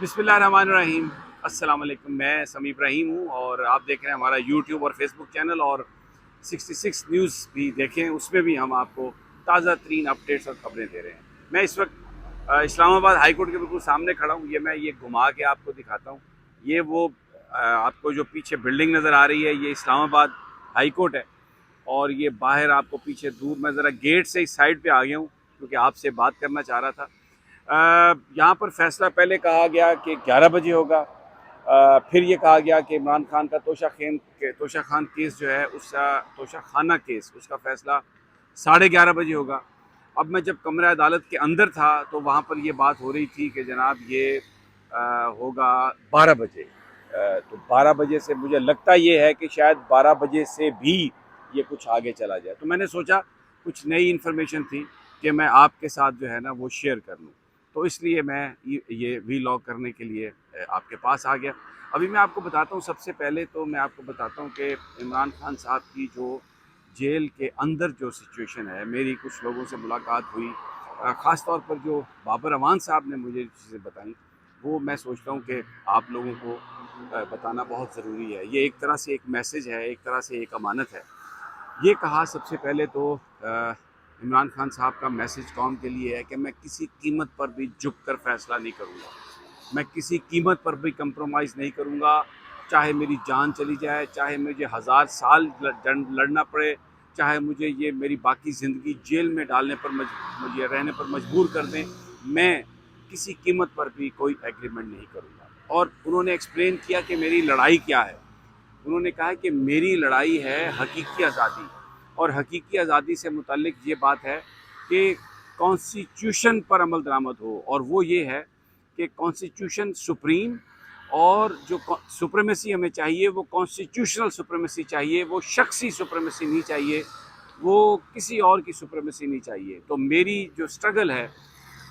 बिस्मिल्लाहिर्रहमानिर्रहीम। अस्सलाम वालेकुम। मैं समी इब्राहिम हूँ और आप देख रहे हैं हमारा यूट्यूब और फेसबुक चैनल, और 66 न्यूज़ भी देखें, उसमें भी हम आपको ताज़ा तरीन अपडेट्स और खबरें दे रहे हैं। मैं इस वक्त इस्लामाबाद हाई कोर्ट के बिल्कुल सामने खड़ा हूँ। मैं ये घुमा के आपको दिखाता हूँ। ये वो आपको जो पीछे बिल्डिंग नज़र आ रही है, ये इस्लामाबाद हाई कोर्ट है। और ये बाहर आपको पीछे दूर, मैं ज़रा गेट से इस साइड पे आ गया हूँ क्योंकि आपसे बात करना चाह रहा था। यहाँ पर फैसला पहले कहा गया कि 11 बजे होगा। फिर ये कहा गया कि इमरान खान का तोशा खान केस जो है, उसका तोशा खाना केस, उसका फैसला 11:30 बजे होगा। अब मैं जब कमरा अदालत के अंदर था तो वहाँ पर ये बात हो रही थी कि जनाब ये होगा 12 बजे। तो 12 बजे से मुझे लगता ये है कि शायद 12 बजे से भी ये कुछ आगे चला जाए। तो मैंने सोचा कुछ नई इन्फॉर्मेशन थी कि मैं आपके साथ जो है ना वो शेयर कर लूँ। तो इसलिए मैं ये वीलॉग करने के लिए आपके पास आ गया। अभी मैं आपको बताता हूँ, सबसे पहले तो मैं आपको बताता हूँ कि इमरान खान साहब की जो जेल के अंदर जो सिचुएशन है, मेरी कुछ लोगों से मुलाकात हुई, ख़ास तौर पर जो बाबर अमान साहब ने मुझे चीज़ें बताई, वो मैं सोचता हूँ कि आप लोगों को बताना बहुत ज़रूरी है। ये एक तरह से एक मैसेज है, एक तरह से एक अमानत है। ये कहा सबसे पहले तो इमरान खान साहब का मैसेज कौम के लिए है कि मैं किसी कीमत पर भी झुक कर फैसला नहीं करूँगा। मैं किसी कीमत पर भी कंप्रोमाइज़ नहीं करूँगा, चाहे मेरी जान चली जाए, चाहे मुझे 1000 साल लड़ना पड़े, चाहे मुझे ये मेरी बाकी ज़िंदगी जेल में डालने पर मुझे रहने पर मजबूर कर दें, मैं किसी कीमत पर भी कोई एग्रीमेंट नहीं करूँगा। और उन्होंने एक्सप्लेन किया कि मेरी लड़ाई क्या है। उन्होंने कहा कि मेरी लड़ाई है हकीकी आज़ादी, और हकीकी आज़ादी से मुतल्लिक ये बात है कि कॉन्स्टिट्यूशन पर अमल दरामद हो, और वो ये है कि कॉन्स्टिट्यूशन सुप्रीम, और जो सुप्रीमेसी हमें चाहिए वो कॉन्स्टिट्यूशनल सुप्रीमेसी चाहिए, वो शख्सी सुप्रीमेसी नहीं चाहिए, वो किसी और की सुप्रीमेसी नहीं चाहिए। तो मेरी जो स्ट्रगल है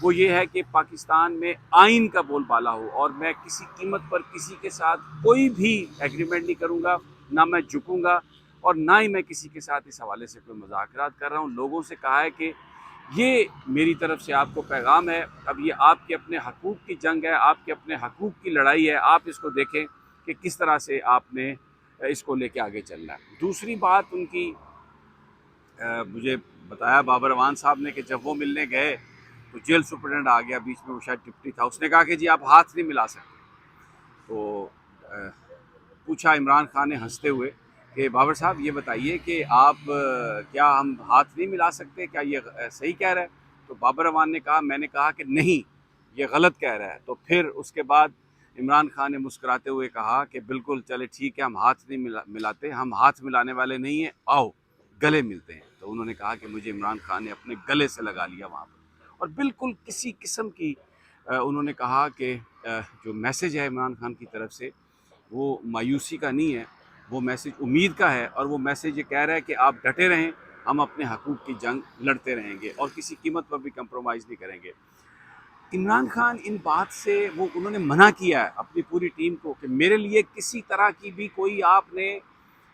वो ये है कि पाकिस्तान में आइन का बोलबाला हो, और मैं किसी कीमत पर किसी के साथ कोई भी एग्रीमेंट नहीं करूँगा, ना मैं झुकूँगा, और ना ही मैं किसी के साथ इस हवाले से कोई मुज़ाकरात कर रहा हूँ। लोगों से कहा है कि ये मेरी तरफ से आपको पैगाम है। अब ये आपके अपने हकूक़ की जंग है, आपके अपने हकूक़ की लड़ाई है। आप इसको देखें कि किस तरह से आपने इसको लेके आगे चलना है। दूसरी बात उनकी, मुझे बताया बाबर अमान साहब ने कि जब वो मिलने गए तो जेल सुप्रिटेंडेंट आ गया बीच में, वो शायद डिप्टी था, उसने कहा कि जी आप हाथ नहीं मिला सकते। तो पूछा इमरान खान ने हंसते हुए कि बाबर साहब ये बताइए कि आप क्या हम हाथ नहीं मिला सकते, क्या ये सही कह रहा है? तो बाबर अमान ने कहा, मैंने कहा कि नहीं, ये गलत कह रहा है। तो फिर उसके बाद इमरान खान ने मुस्कुराते हुए कहा कि बिल्कुल चले ठीक है, हम हाथ नहीं मिलाते, हम हाथ मिलाने वाले नहीं हैं, आओ गले मिलते हैं। तो उन्होंने कहा कि मुझे इमरान खान ने अपने गले से लगा लिया वहाँ पर, और बिल्कुल किसी किस्म की उन्होंने कहा कि जो मैसेज है इमरान खान की तरफ से वो मायूसी का नहीं है, वो मैसेज उम्मीद का है, और वो मैसेज ये कह रहा है कि आप डटे रहें, हम अपने हकूक़ की जंग लड़ते रहेंगे और किसी कीमत पर भी कंप्रोमाइज़ नहीं करेंगे। इमरान खान इन बात से वो उन्होंने मना किया है अपनी पूरी टीम को कि मेरे लिए किसी तरह की भी कोई आपने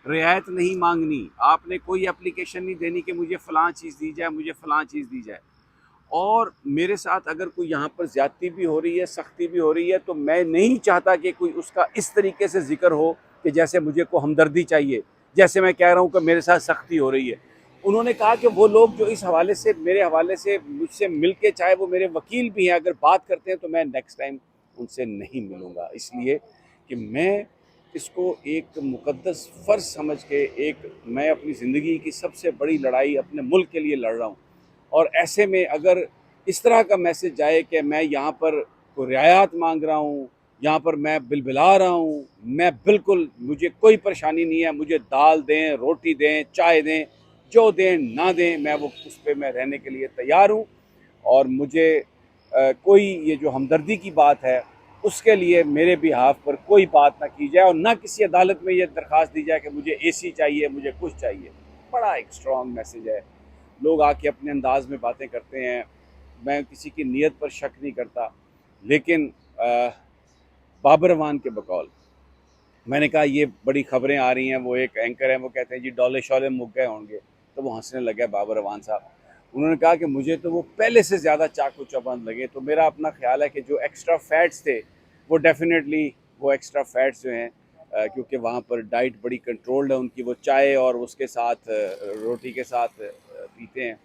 रियायत नहीं मांगनी, आपने कोई एप्लीकेशन नहीं देनी कि मुझे फ़लाँ चीज़ दी जाए, मुझे फ़लाँ चीज़ दी जाए। और मेरे साथ अगर कोई यहाँ पर ज़्यादती भी हो रही है, सख्ती भी हो रही है, तो मैं नहीं चाहता कि कोई उसका इस तरीके से ज़िक्र हो कि जैसे मुझे को हमदर्दी चाहिए, जैसे मैं कह रहा हूँ कि मेरे साथ सख्ती हो रही है। उन्होंने कहा कि वो लोग जो इस हवाले से मेरे हवाले से मुझसे मिल के, चाहे वो मेरे वकील भी हैं, अगर बात करते हैं तो मैं नेक्स्ट टाइम उनसे नहीं मिलूँगा, इसलिए कि मैं इसको एक मुक़द्दस फ़र्ज़ समझ के, एक मैं अपनी ज़िंदगी की सबसे बड़ी लड़ाई अपने मुल्क के लिए लड़ रहा हूँ। और ऐसे में अगर इस तरह का मैसेज जाए कि मैं यहाँ पर कोई रियायत मांग रहा हूँ, यहाँ पर मैं बिलबिला रहा हूँ, मैं बिल्कुल, मुझे कोई परेशानी नहीं है, मुझे दाल दें, रोटी दें, चाय दें, जो दें ना दें, मैं वो उस पर मैं रहने के लिए तैयार हूँ। और मुझे कोई ये जो हमदर्दी की बात है उसके लिए मेरे बिहाफ पर कोई बात ना की जाए, और ना किसी अदालत में ये दरख्वास्त दी जाए कि मुझे एसी चाहिए, मुझे कुछ चाहिए। बड़ा एक स्ट्रॉन्ग मैसेज है। लोग आके अपने अंदाज में बातें करते हैं, मैं किसी की नीयत पर शक नहीं करता, लेकिन बाबर अमान के बकौल मैंने कहा ये बड़ी खबरें आ रही हैं, वो एक एंकर हैं, वो कहते हैं जी डोले शोले मुक गए होंगे, तो वो हंसने लगे बाबर अमान साहब। उन्होंने कहा कि मुझे तो वो पहले से ज़्यादा चाकू चौबंद लगे। तो मेरा अपना ख्याल है कि जो एक्स्ट्रा फैट्स थे वो डेफिनेटली वो एक्स्ट्रा फैट्स जो हैं, क्योंकि वहाँ पर डाइट बड़ी कंट्रोल्ड है उनकी, वो चाय और उसके साथ रोटी के साथ पीते हैं,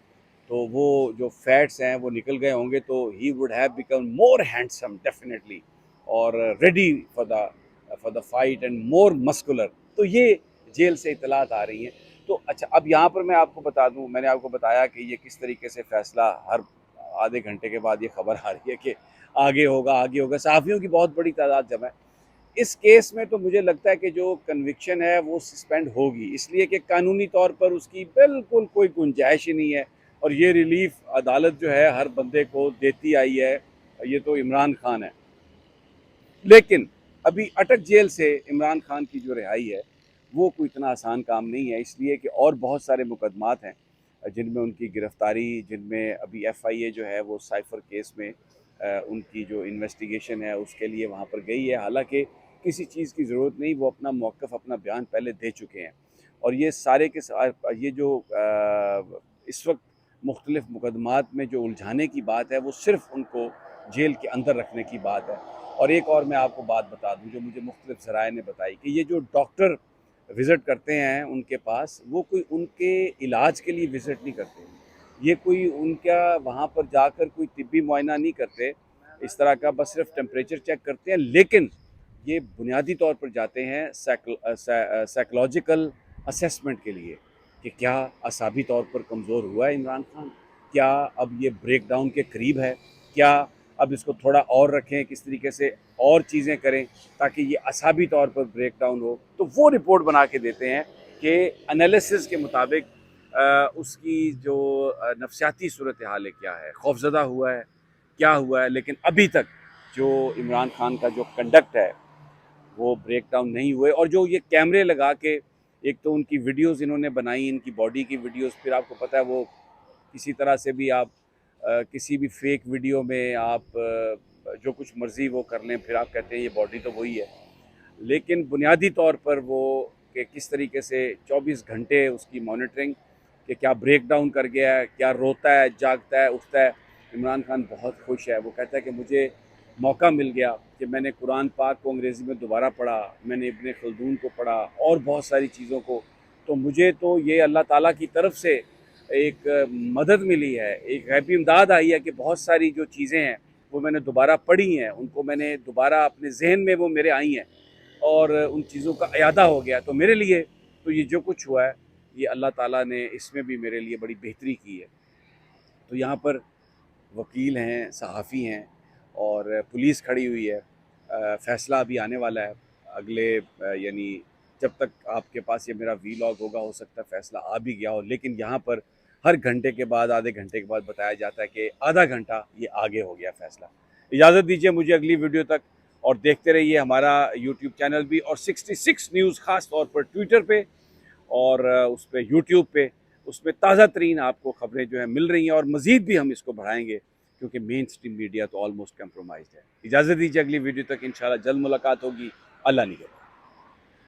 तो वो जो फैट्स हैं वो निकल गए होंगे, तो he would have become more handsome definitely, और ready for the fight and more muscular. तो ये जेल से इतलात आ रही हैं। तो अच्छा, अब यहाँ पर मैं आपको बता दूँ, मैंने आपको बताया कि ये किस तरीके से फैसला हर आधे घंटे के बाद ये खबर आ रही है कि आगे होगा, आगे होगा। सहाफ़ियों की बहुत बड़ी तादाद जमा है इस केस में। तो मुझे लगता है कि जो कन्विक्शन है वो सस्पेंड होगी, इसलिए कि कानूनी तौर पर उसकी बिल्कुल कोई गुंजाइश ही नहीं है, और ये रिलीफ अदालत जो है हर बंदे को देती आई है, ये तो इमरान खान है। लेकिन अभी अटक जेल से इमरान खान की जो रिहाई है वो कोई इतना आसान काम नहीं है, इसलिए कि और बहुत सारे मुकदमात हैं जिनमें उनकी गिरफ्तारी, जिनमें अभी FIA जो है वो साइफर केस में उनकी जो इन्वेस्टिगेशन है उसके लिए वहाँ पर गई है। हालांकि किसी चीज़ की ज़रूरत नहीं, वो अपना मौक़िफ़, अपना बयान पहले दे चुके हैं, और ये सारे के ये जो इस वक्त मुख्तलिफ़ मुकदमात में जो उलझाने की बात है वो सिर्फ़ उनको जेल के अंदर रखने की बात है। और एक और मैं आपको बात बता दूं जो मुझे मुख्तलिफ ज़राए ने बताई, कि ये जो डॉक्टर विज़िट करते हैं उनके पास, वो कोई उनके इलाज के लिए विज़िट नहीं करते, ये कोई उनका वहाँ पर जाकर कोई तिब्बी मुआयना नहीं करते इस तरह का, बस सिर्फ टेम्परेचर चेक करते हैं। लेकिन ये बुनियादी तौर पर जाते हैं साइकोलॉजिकल असेसमेंट के लिए, कि क्या असाबी तौर पर कमज़ोर हुआ है इमरान खान, क्या अब ये ब्रेक डाउन के करीब है, क्या अब इसको थोड़ा और रखें, किस तरीके से और चीज़ें करें ताकि ये असाबी तौर पर ब्रेक डाउन हो। तो वो रिपोर्ट बना के देते हैं कि एनालिसिस के मुताबिक उसकी जो नफसियाती सूरत हाल है क्या है, खौफजदा हुआ है, क्या हुआ है। लेकिन अभी तक जो इमरान खान का जो कंडक्ट है वो ब्रेक डाउन नहीं हुए। और जो ये कैमरे लगा के, एक तो उनकी वीडियोस इन्होंने बनाई, इनकी बॉडी की वीडियोस, फिर आपको पता है वो किसी तरह से भी आप किसी भी फेक वीडियो में आप जो कुछ मर्ज़ी वो कर लें, फिर आप कहते हैं ये बॉडी तो वही है। लेकिन बुनियादी तौर पर वो कि किस तरीके से 24 घंटे उसकी मॉनिटरिंग, कि क्या ब्रेक डाउन कर गया है, क्या रोता है, जागता है, उठता है। इमरान खान बहुत खुश है, वो कहता है कि मुझे मौका मिल गया कि मैंने कुरान पाक को अंग्रेज़ी में दोबारा पढ़ा, मैंने इब्ने खल्दून को पढ़ा और बहुत सारी चीज़ों को। तो मुझे तो ये अल्लाह ताला की तरफ से एक मदद मिली है, एक गैबी इमदाद आई है कि बहुत सारी जो चीज़ें हैं वो मैंने दोबारा पढ़ी हैं, उनको मैंने दोबारा अपने जहन में वो मेरे आई हैं, और उन चीज़ों का इयादा हो गया। तो मेरे लिए तो ये जो कुछ हुआ है, ये अल्लाह ताला ने इसमें भी मेरे लिए बड़ी बेहतरी की है। तो यहाँ पर वकील हैं, सहाफ़ी हैं और पुलिस खड़ी हुई है। फ़ैसला अभी आने वाला है अगले यानी जब तक आपके पास ये मेरा वीलॉग होगा, हो सकता है फ़ैसला आ भी गया हो, लेकिन यहाँ पर हर घंटे के बाद, आधे घंटे के बाद बताया जाता है कि आधा घंटा ये आगे हो गया फ़ैसला। इजाज़त दीजिए मुझे अगली वीडियो तक, और देखते रहिए हमारा यूट्यूब चैनल भी, और 66 न्यूज़ ख़ास तौर पर ट्विटर पे और उस पे यूट्यूब पे, उसमें ताज़ा तरीन आपको खबरें जो है मिल रही हैं, और मज़ीद भी हम इसको बढ़ाएंगे क्योंकि मेन स्ट्रीम मीडिया तो ऑलमोस्ट कंप्रोमाइज़ है। इजाज़त दीजिए, अगली वीडियो तक इंशाल्लाह जल्द मुलाकात होगी। अल्लाह निगहबान।